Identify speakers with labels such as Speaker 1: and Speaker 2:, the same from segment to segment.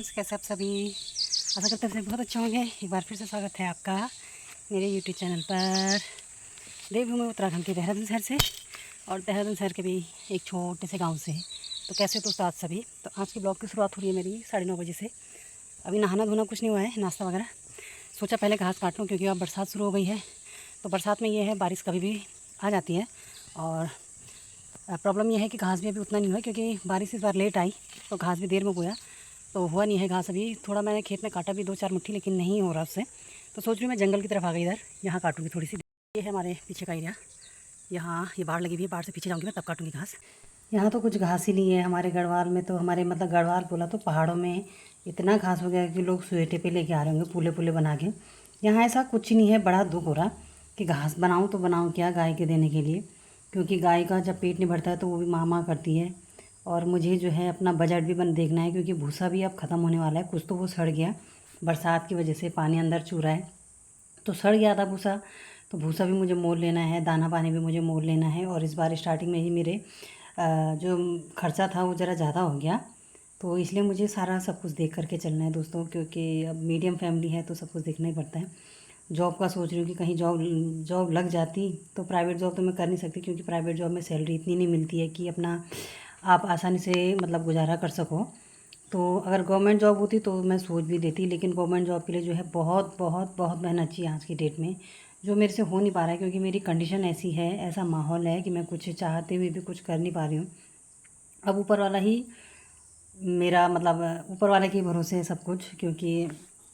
Speaker 1: Friends, कैसे आप सभी? आशा करते हैं बहुत अच्छे होंगे। एक बार फिर से स्वागत है आपका मेरे यूट्यूब चैनल पर। देवभूमि उत्तराखंड के देहरादून शहर से और देहरादून शहर के भी एक छोटे से गांव से। तो कैसे तो आज सभी? तो आज की ब्लॉग की शुरुआत हो रही है मेरी 9:30 बजे से। अभी नहाना धोना कुछ नहीं हुआ है, नाश्ता वगैरह। सोचा पहले घास काट लूँ क्योंकि अब बरसात शुरू हो गई है। तो बरसात में ये है, बारिश कभी भी आ जाती है और प्रॉब्लम यह है कि घास भी अभी उतना नहीं हुआ क्योंकि बारिश इस बार लेट आई तो घास भी देर में बोया तो हुआ नहीं है घास अभी। थोड़ा मैंने खेत में काटा भी 2-4 मुट्ठी, लेकिन नहीं हो रहा उससे। तो सोच रही हूँ मैं जंगल की तरफ आ गई, इधर यहाँ काटूँगी थोड़ी सी। ये है हमारे पीछे का एरिया, यहाँ ये बाढ़ लगी हुई है, बाढ़ से पीछे जाऊँगी मैं तब काटूँगी घास। यहाँ तो कुछ घास ही नहीं है हमारे गढ़वाल में। तो हमारे मतलब गढ़वाल बोला तो पहाड़ों में इतना घास हो गया कि लोग सुएटे पे लेके आ रहे होंगे पुले पुले बना के। यहाँ ऐसा कुछ नहीं है। बड़ा दुख हो रहा कि घास बनाऊँ तो बनाऊँ क्या गाय के देने के लिए, क्योंकि गाय का जब पेट नहीं भरता है तो वो भी माँ करती है। और मुझे जो है अपना बजट भी देखना है क्योंकि भूसा भी अब ख़त्म होने वाला है। कुछ तो वो सड़ गया, बरसात की वजह से पानी अंदर चू रहा है तो सड़ गया था भूसा। तो भूसा भी मुझे मोल लेना है, दाना पानी भी मुझे मोल लेना है। और इस बार स्टार्टिंग में ही मेरे जो खर्चा था वो ज़रा ज़्यादा हो गया, तो इसलिए मुझे सारा सब कुछ देख करके चलना है दोस्तों, क्योंकि अब मीडियम फैमिली है तो सब कुछ देखना ही पड़ता है। जॉब का सोच रही हूँ कि कहीं जॉब लग जाती तो प्राइवेट जॉब तो मैं कर नहीं सकती क्योंकि प्राइवेट जॉब में सैलरी इतनी नहीं मिलती है कि अपना आप आसानी से मतलब गुजारा कर सको। तो अगर गवर्नमेंट जॉब होती तो मैं सोच भी देती, लेकिन गवर्नमेंट जॉब के लिए जो है बहुत बहुत बहुत मेहनत चाहिए आज की डेट में, जो मेरे से हो नहीं पा रहा है क्योंकि मेरी कंडीशन ऐसी है, ऐसा माहौल है कि मैं कुछ चाहते हुए भी कुछ कर नहीं पा रही हूँ। अब ऊपर वाला ही मेरा मतलब ऊपर वाले के भरोसे है सब कुछ, क्योंकि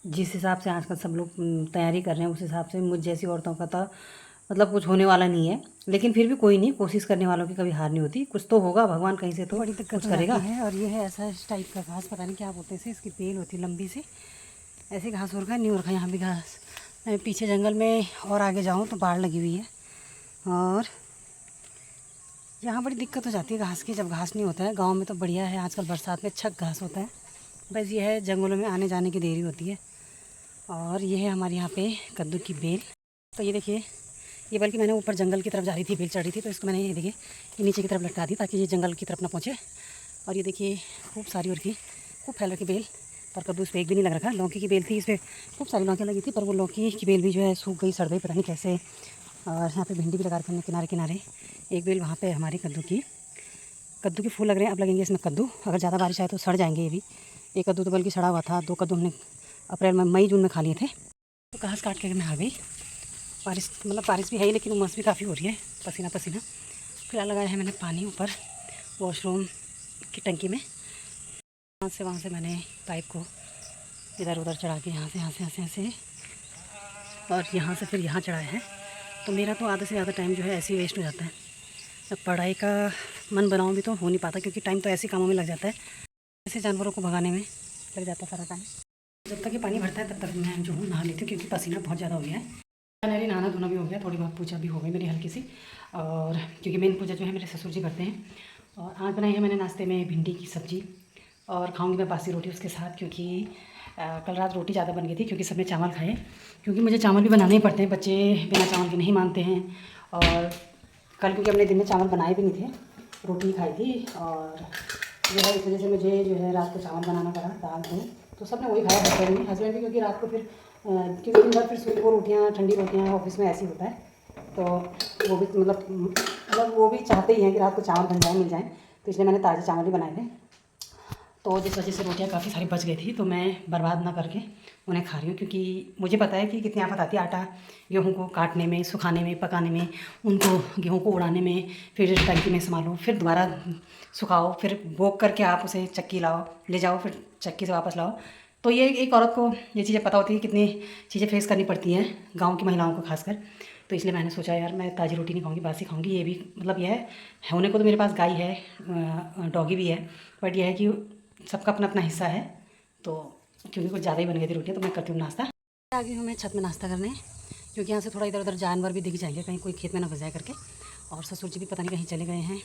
Speaker 1: जिस हिसाब से आजकल सब लोग तैयारी कर रहे हैं उस हिसाब से मुझ जैसी औरतों का तो मतलब कुछ होने वाला नहीं है। लेकिन फिर भी कोई नहीं, कोशिश करने वालों की कभी हार नहीं होती। कुछ तो होगा, भगवान कहीं से तो बड़ी दिक्कत कुछ करेगा है। और ये है ऐसा इस टाइप का घास, पता नहीं क्या बोलते हैं, इसकी बेल होती है लंबी सी, ऐसे घास हो रखा है, नहीं हो रखा यहाँ भी घास। मैं पीछे जंगल में और आगे जाऊँ तो बाढ़ लगी हुई है और यहाँ बड़ी दिक्कत हो जाती है घास की जब घास नहीं होता है। गांव में तो बढ़िया है, आजकल बरसात में छक घास होता है। बस ये है जंगलों में आने जाने की देरी होती है। और ये है हमारे यहाँ पे कद्दू की बेल। तो ये देखिए, ये बल्कि मैंने ऊपर जंगल की तरफ जा रही थी, बेल चढ़ रही थी तो इसको मैंने ये देखिए ये नीचे की तरफ लटका दी ताकि ये जंगल की तरफ ना पहुँचे। और ये देखिए खूब सारी और की खूब फैल रखी बेल, पर कद्दू इस पर एक भी नहीं लग रखा। लौकी की बेल थी, इस पर खूब सारी लौकी लगी थी, पर वो लौकी की बेल भी जो है सूख गई, सड़ गई, पता नहीं कैसे। और यहाँ पे भिंडी भी लगा रखी हमने किनारे किनारे। एक बेल वहाँ पे हमारी कद्दू के फूल लग रहे हैं, अब लगेंगे इसमें कद्दू। अगर ज़्यादा बारिश आए तो सड़ जाएंगे ये भी। एक कद्दू तो बल्कि सड़ा हुआ था, 2 कद्दू हमने अप्रैल में मई जून में खा लिए थे। तो घास काट के मैं आ गई। बारिश मतलब बारिश भी है ही, लेकिन उमस भी काफ़ी हो रही है, पसीना पसीना। फिलहाल लगाया है मैंने पानी ऊपर वॉशरूम की टंकी में। वहाँ से मैंने पाइप को इधर उधर चढ़ा के यहाँ से और यहाँ से फिर यहाँ चढ़ाया है। तो मेरा तो आधे से ज़्यादा टाइम जो है ऐसे ही वेस्ट हो जाता है। अब पढ़ाई का मन बनाऊँ भी तो हो नहीं पाता क्योंकि टाइम तो ऐसे कामों में लग जाता है, ऐसे जानवरों को भगाने में लग जाता है सारा टाइम। जब तक ये पानी भरता है तब तक मैं जो हूँ नहा लेती हूँ क्योंकि पसीना बहुत ज़्यादा हो गया है। फाइनली नहाना धोना भी हो गया, थोड़ी बहुत पूजा भी हो गई मेरी हल्की सी। और क्योंकि मेन पूजा जो है मेरे ससुर जी करते हैं। और आज बनाई है मैंने नाश्ते में भिंडी की सब्ज़ी और खाऊंगी मैं बासी रोटी उसके साथ, क्योंकि कल रात रोटी ज़्यादा बन गई थी क्योंकि सबने चावल खाए। क्योंकि मुझे चावल भी बनाने ही पड़ते हैं, बच्चे बिना चावल के नहीं मानते हैं। और कल क्योंकि हमने दिन में चावल बनाए भी नहीं थे, रोटी ही खाई थी। और जो है इस वजह से मुझे जो है रात को चावल बनाना पड़ा, दाल दूँ तो सबने वही खाया दोपहर में। हस्बैंड भी क्योंकि रात को फिर क्योंकि दिन भर फिर सूप और रोटियाँ ठंडी रोटियाँ ऑफिस में ऐसे ही होता है, तो वो भी मतलब वो भी चाहते ही हैं कि रात को चावल बन जाए, मिल जाए। तो इसलिए मैंने ताज़े चावल ही बनाए थे। तो जिस वजह से रोटियाँ काफ़ी सारी बच गई थी तो मैं बर्बाद ना करके उन्हें खा रही हूँ, क्योंकि मुझे पता है कि कितनी आफत आती है आटा गेहूँ को काटने में, सुखाने में, पकाने में, उनको गेहूँ को उड़ाने में, फिर टंकी में संभालो, फिर दोबारा सुखाओ, फिर बोक करके आप उसे चक्की लाओ, ले जाओ, फिर चक्की से वापस लाओ। तो ये एक औरत को ये चीज़ें पता होती है, कितनी चीज़ें फेस करनी पड़ती हैं गाँव की महिलाओं को खासकर। तो इसलिए मैंने सोचा यार मैं ताज़ी रोटी नहीं खाऊंगी, बासी खाऊंगी। ये भी मतलब यह है होने को तो मेरे पास गाय है, डॉगी भी है, बट यह है कि सबका अपना अपना हिस्सा है। तो क्योंकि कुछ ज़्यादा ही बन गई थी रोटियाँ तो मैं करती हूँ नाश्ता। आगे हूँ मैं छत में नाश्ता करने, क्योंकि यहाँ से थोड़ा इधर उधर जानवर भी दिख जाएंगे, कहीं कोई खेत में ना फंस जाए करके। और ससुर जी भी पता नहीं कहीं चले गए हैं।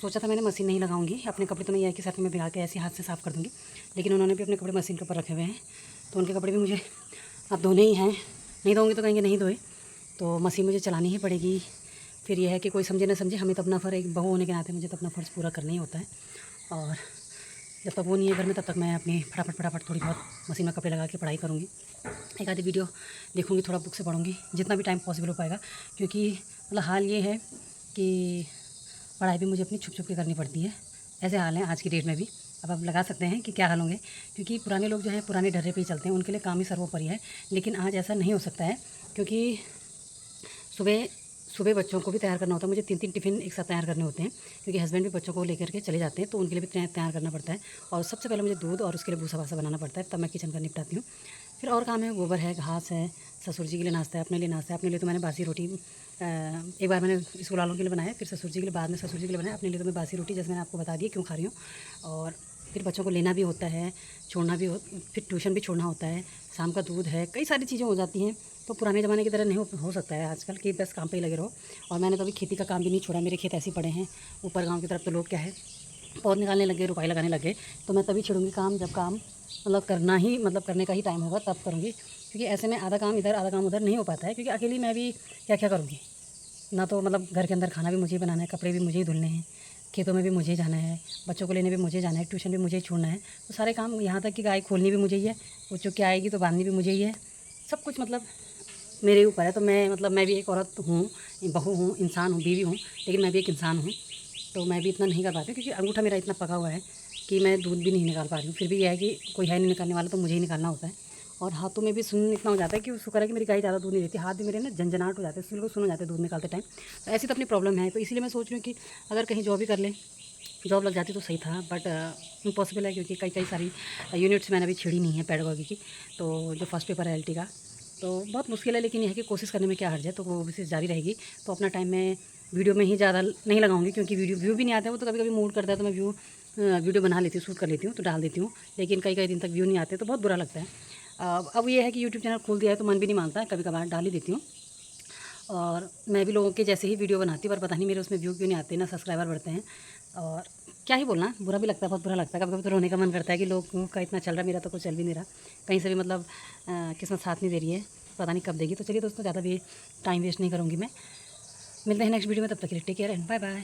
Speaker 1: सोचा था मैंने मशीन नहीं लगाऊंगी, अपने कपड़े तो मैं यह कि साथ में भिगा के ऐसे हाथ से साफ़ कर दूँगी, लेकिन उन्होंने भी अपने कपड़े मशीन के ऊपर रखे हुए हैं तो उनके कपड़े भी मुझे अब धोने ही हैं। नहीं धोऊँगी तो कहेंगे नहीं धोए, तो मशीन मुझे चलानी ही पड़ेगी। फिर यह है कि कोई समझे ना समझे, हमें तो अपना फ़र्ज, एक बहू होने के नाते मुझे तो अपना फ़र्ज़ पूरा करना ही होता है। और जब तक वो नहीं है घर में तब तक मैं अपनी फटाफट थोड़ी बहुत मशीन में कपड़े लगा के पढ़ाई करूँगी। एक आधी वीडियो देखूँगी, थोड़ा बुक से पढ़ूँगी, जितना भी टाइम पॉसिबल हो पाएगा। क्योंकि मतलब हाल ये है कि पढ़ाई भी मुझे अपनी छुप छुप के करनी पड़ती है। ऐसे हाल हैं आज की डेट में भी। अब आप लगा सकते हैं कि क्या हाल होंगे, क्योंकि पुराने लोग जो हैं पुराने ढर्रे पे ही चलते हैं, उनके लिए काम ही सर्वोपरि है। लेकिन आज ऐसा नहीं हो सकता है, क्योंकि सुबह सुबह बच्चों को भी तैयार करना होता है। मुझे 3 टिफ़िन एक साथ तैयार करने होते हैं, क्योंकि हस्बैंड भी बच्चों को लेकर के चले जाते हैं, तो उनके लिए भी तैयार करना पड़ता है। और सबसे पहले मुझे दूध और उसके लिए भूसा भासा बनाना पड़ता है, तब मैं किचन का निपटाती हूँ। फिर और काम है, गोबर है, घास है, ससुर जी के लिए नाश्ता है, अपने लिए नाश्ता है। अपने लिए तो मैंने बासी रोटी एक बार मैंने स्कूल वालों के लिए बनाया, फिर ससुर जी के लिए, बाद में ससुर जी के लिए बनाया। अपने लिए तो मैं बासी रोटी, जैसे मैंने आपको बता दी क्यों खा रही हूँ। और फिर बच्चों को लेना भी होता है, छोड़ना भी फिर ट्यूशन भी छोड़ना होता है, शाम का दूध है, कई सारी चीज़ें हो जाती हैं। तो पुराने ज़माने की तरह नहीं हो सकता है आजकल कि बस काम पे ही लगे रहो। और मैंने तो अभी खेती का काम भी नहीं छोड़ा, मेरे खेत ऐसे ही पड़े हैं। ऊपर गाँव की तरफ तो लोग क्या है, पौध निकालने लगे, रुपाई लगाने लगे। तो मैं तभी छोड़ूंगी काम जब काम मतलब करने का ही टाइम होगा तब करूँगी। क्योंकि ऐसे में आधा काम इधर आधा काम उधर नहीं हो पाता है, क्योंकि अकेली मैं भी क्या क्या करूँगी ना। तो मतलब घर के अंदर खाना भी मुझे ही बनाना है, कपड़े भी मुझे ही धुलने हैं, खेतों में भी मुझे जाना है, बच्चों को लेने भी मुझे जाना है, ट्यूशन भी मुझे ही छोड़ना है। तो सारे काम, यहाँ तक कि गाय खोलनी भी मुझे ही है, वो चुग के आएगी तो बांधनी भी मुझे ही है। सब कुछ मतलब मेरे ऊपर है। तो मैं भी एक औरत हूँ, बहू हूँ, इंसान हूँ, बीवी हूँ, लेकिन मैं भी एक इंसान हूँ। तो मैं भी इतना नहीं कर पाती हूँ, क्योंकि अंगूठा मेरा इतना पका हुआ है कि मैं दूध भी नहीं निकाल पा रही हूँ। फिर भी यह है कि कोई है नहीं निकालने वाला, तो मुझे ही निकालना होता है। और हाथों में भी सुन इतना हो जाता है कि शुक्र है कि मेरी गाय ज़्यादा दूध नहीं देती, हाथ भी मेरे ना झंझनाहट हो जाते हैं, बिल्कुल सुन हो जाते हैं दूध निकालते टाइम। तो ऐसी तो अपनी प्रॉब्लम है। तो इसीलिए मैं सोच रही हूँ कि अगर कहीं जॉब ही कर लें, जॉब लग जाती तो सही था, बट इम्पॉसिबल है, क्योंकि कई सारी यूनिट्स मैंने अभी छिड़ी नहीं है पेडागोगी की। तो जो फर्स्ट पेपर है एलटी का, तो बहुत मुश्किल है। लेकिन यह है कि कोशिश करने में क्या हर्ज है, तो वो कोशिश जारी रहेगी। तो अपना टाइम मैं वीडियो में ही ज़्यादा नहीं लगाऊंगी, क्योंकि व्यू भी नहीं आते हैं। वो तो कभी कभी मूड करता है तो मैं वीडियो बना लेती हूँ, शूट कर लेती हूँ, तो डाल देती हूँ। लेकिन कई कई दिन तक व्यू नहीं आते, तो बहुत बुरा लगता है। अब ये है कि यूट्यूब चैनल खोल दिया है तो मन भी नहीं मानता है, कभी कभार डाल ही देती हूँ। और मैं भी लोगों के जैसे ही वीडियो बनाती हूँ, पर पता नहीं मेरे उसमें व्यू क्यों नहीं आते, ना सब्सक्राइबर बढ़ते हैं। और क्या ही बोलना, बुरा भी लगता है, बहुत बुरा लगता है। कभी कभी तो रोने का मन करता है कि लोगों का इतना चल रहा है, मेरा तो कुछ चल भी नहीं रहा कहीं से भी। मतलब किस्मत साथ नहीं दे रही है, पता नहीं कब देगी। तो चलिए दोस्तों, ज़्यादा भी टाइम वेस्ट नहीं करूँगी मैं। मिलते हैं नेक्स्ट वीडियो में, तब तक के लिए take care and bye bye.